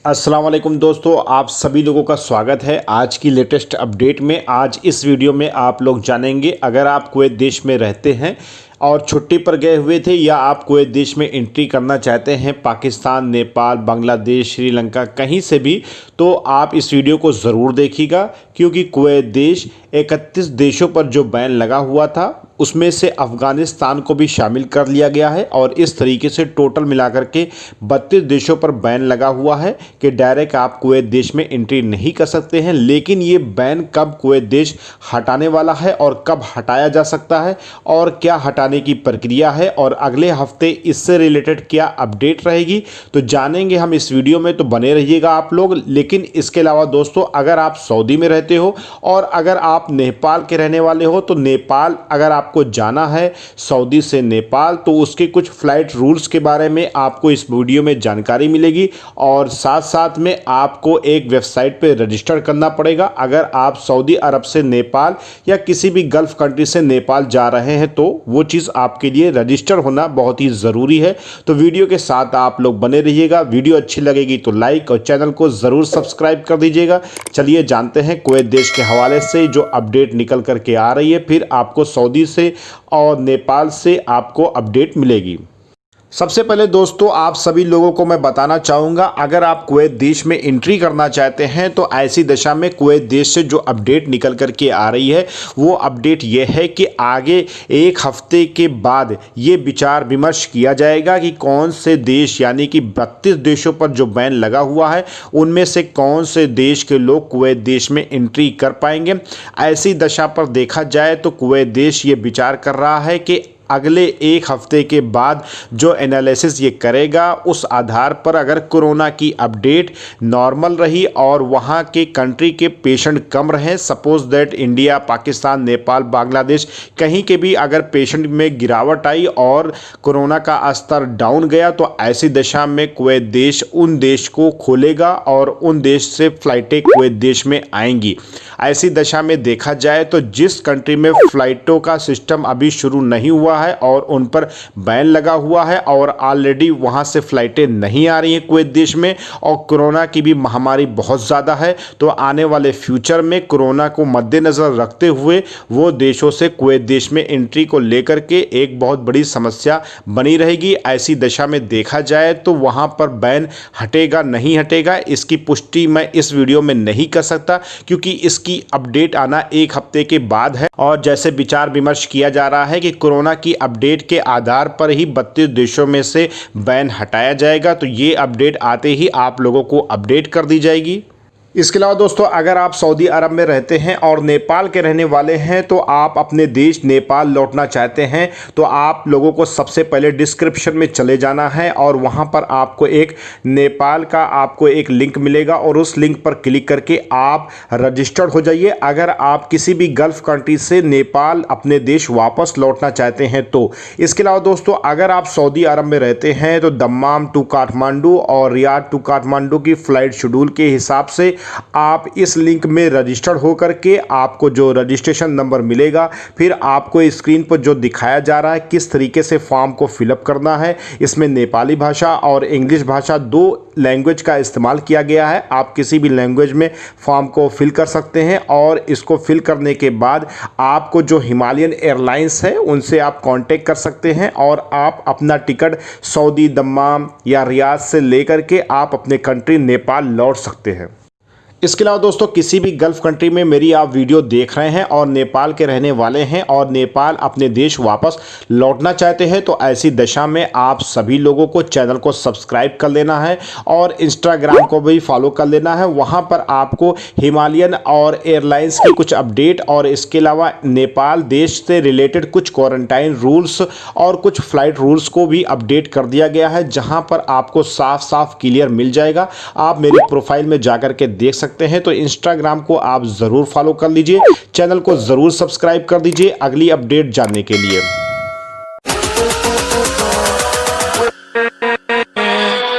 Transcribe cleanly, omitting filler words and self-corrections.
अस्सलाम वालेकुम दोस्तों, आप सभी लोगों का स्वागत है आज की लेटेस्ट अपडेट में। आज इस वीडियो में आप लोग जानेंगे, अगर आप कुवैत देश में रहते हैं और छुट्टी पर गए हुए थे या आप कुवैत देश में एंट्री करना चाहते हैं पाकिस्तान, नेपाल, बांग्लादेश, श्रीलंका कहीं से भी, तो आप इस वीडियो को ज़रूर देखिएगा क्योंकि कुवैत देश 31 देशों पर जो बैन लगा हुआ था उसमें से अफ़गानिस्तान को भी शामिल कर लिया गया है और इस तरीके से टोटल मिलाकर के 32 देशों पर बैन लगा हुआ है कि डायरेक्ट आप कुवैत देश में एंट्री नहीं कर सकते हैं। लेकिन ये बैन कब कुवैत देश हटाने वाला है और कब हटाया जा सकता है और क्या हटाने की प्रक्रिया है और अगले हफ्ते इससे रिलेटेड क्या अपडेट रहेगी, तो जानेंगे हम इस वीडियो में। तो बने रहिएगा आप लोग। लेकिन इसके अलावा दोस्तों, अगर आप सऊदी में रहते हो और अगर आप नेपाल के रहने वाले हो, तो नेपाल अगर आपको जाना है सऊदी से नेपाल, तो उसके कुछ फ्लाइट रूल्स के बारे में आपको इस वीडियो में जानकारी मिलेगी और साथ साथ में आपको एक वेबसाइट पे रजिस्टर करना पड़ेगा। अगर आप सऊदी अरब से नेपाल या किसी भी गल्फ कंट्री से नेपाल जा रहे हैं तो वो चीज़ आपके लिए रजिस्टर होना बहुत ही ज़रूरी है। तो वीडियो के साथ आप लोग बने रहिएगा। वीडियो अच्छी लगेगी तो लाइक और चैनल को ज़रूर सब्सक्राइब कर दीजिएगा। चलिए जानते हैं कुवैत देश के हवाले से जो अपडेट निकल करके आ रही है, फिर आपको सऊदी से और नेपाल से आपको अपडेट मिलेगी। सबसे पहले दोस्तों, आप सभी लोगों को मैं बताना चाहूँगा, अगर आप कुवैत देश में एंट्री करना चाहते हैं तो ऐसी दशा में कुवैत देश से जो अपडेट निकल करके आ रही है वो अपडेट ये है कि आगे एक हफ्ते के बाद ये विचार विमर्श किया जाएगा कि कौन से देश, यानी कि 32 देशों पर जो बैन लगा हुआ है उनमें से कौन से देश के लोग कुवैत देश में एंट्री कर पाएंगे। ऐसी दशा पर देखा जाए तो कुवैत देश ये विचार कर रहा है कि अगले एक हफ्ते के बाद जो एनालिसिस ये करेगा उस आधार पर अगर कोरोना की अपडेट नॉर्मल रही और वहाँ के कंट्री के पेशेंट कम रहे, suppose that India, Pakistan, Nepal, Bangladesh कहीं के भी अगर पेशेंट में गिरावट आई और कोरोना का स्तर डाउन गया, तो ऐसी दशा में कुवैत देश उन देश को खोलेगा और उन देश से फ़्लाइटें कुवैत देश में आएंगी। ऐसी दशा में देखा जाए तो जिस कंट्री में फ़्लाइटों का सिस्टम अभी शुरू नहीं हुआ है और उन पर बैन लगा हुआ है और ऑलरेडी वहां से फ्लाइटें नहीं आ रही हैं कुवैत देश में और कोरोना की भी महामारी बहुत ज़्यादा है, तो आने वाले फ्यूचर में कोरोना को मद्देनज़र रखते हुए वो देशों से कुवैत देश में एंट्री को लेकर के एक बहुत बड़ी समस्या बनी रहेगी। ऐसी दशा में देखा जाए तो वहां पर बैन हटेगा नहीं हटेगा इसकी पुष्टि मैं इस वीडियो में नहीं कर सकता क्योंकि इसकी अपडेट आना एक हफ्ते के बाद है और जैसे विचार विमर्श किया जा रहा है कि कोरोना की अपडेट के आधार पर ही 32 देशों में से बैन हटाया जाएगा, तो ये अपडेट आते ही आप लोगों को अपडेट कर दी जाएगी। इसके अलावा दोस्तों, अगर आप सऊदी अरब में रहते हैं और नेपाल के रहने वाले हैं तो आप अपने देश नेपाल लौटना चाहते हैं तो आप लोगों को सबसे पहले डिस्क्रिप्शन में चले जाना है और वहां पर आपको एक नेपाल का आपको एक लिंक मिलेगा और उस लिंक पर क्लिक करके आप रजिस्टर्ड हो जाइए। अगर आप किसी भी गल्फ कंट्री से नेपाल अपने देश वापस लौटना चाहते हैं तो। इसके अलावा दोस्तों, अगर आप सऊदी अरब में रहते हैं तो दम्माम टू काठमांडू और रियाद टू काठमांडू की फ़्लाइट शेड्यूल के हिसाब से आप इस लिंक में रजिस्टर्ड होकर के आपको जो रजिस्ट्रेशन नंबर मिलेगा, फिर आपको स्क्रीन पर जो दिखाया जा रहा है किस तरीके से फॉर्म को फिलअप करना है, इसमें नेपाली भाषा और इंग्लिश भाषा दो लैंग्वेज का इस्तेमाल किया गया है। आप किसी भी लैंग्वेज में फॉर्म को फिल कर सकते हैं और इसको फिल करने के बाद आपको जो हिमालयन एयरलाइंस है उनसे आप कांटेक्ट कर सकते हैं और आप अपना टिकट सऊदी, दम्माम या रियाद से लेकर के आप अपने कंट्री नेपाल लौट सकते हैं। इसके अलावा दोस्तों, किसी भी गल्फ कंट्री में मेरी आप वीडियो देख रहे हैं और नेपाल के रहने वाले हैं और नेपाल अपने देश वापस लौटना चाहते हैं तो ऐसी दशा में आप सभी लोगों को चैनल को सब्सक्राइब कर लेना है और इंस्टाग्राम को भी फॉलो कर लेना है। वहां पर आपको हिमालयन और एयरलाइंस की कुछ अपडेट और इसके अलावा नेपाल देश से रिलेटेड कुछ क्वारंटाइन रूल्स और कुछ फ्लाइट रूल्स को भी अपडेट कर दिया गया है, जहां पर आपको साफ साफ क्लियर मिल जाएगा। आप मेरी प्रोफाइल में जाकर के देख सकते हैं। तो इंस्टाग्राम को आप जरूर फॉलो कर लीजिए, चैनल को जरूर सब्सक्राइब कर दीजिए अगली अपडेट जानने के लिए।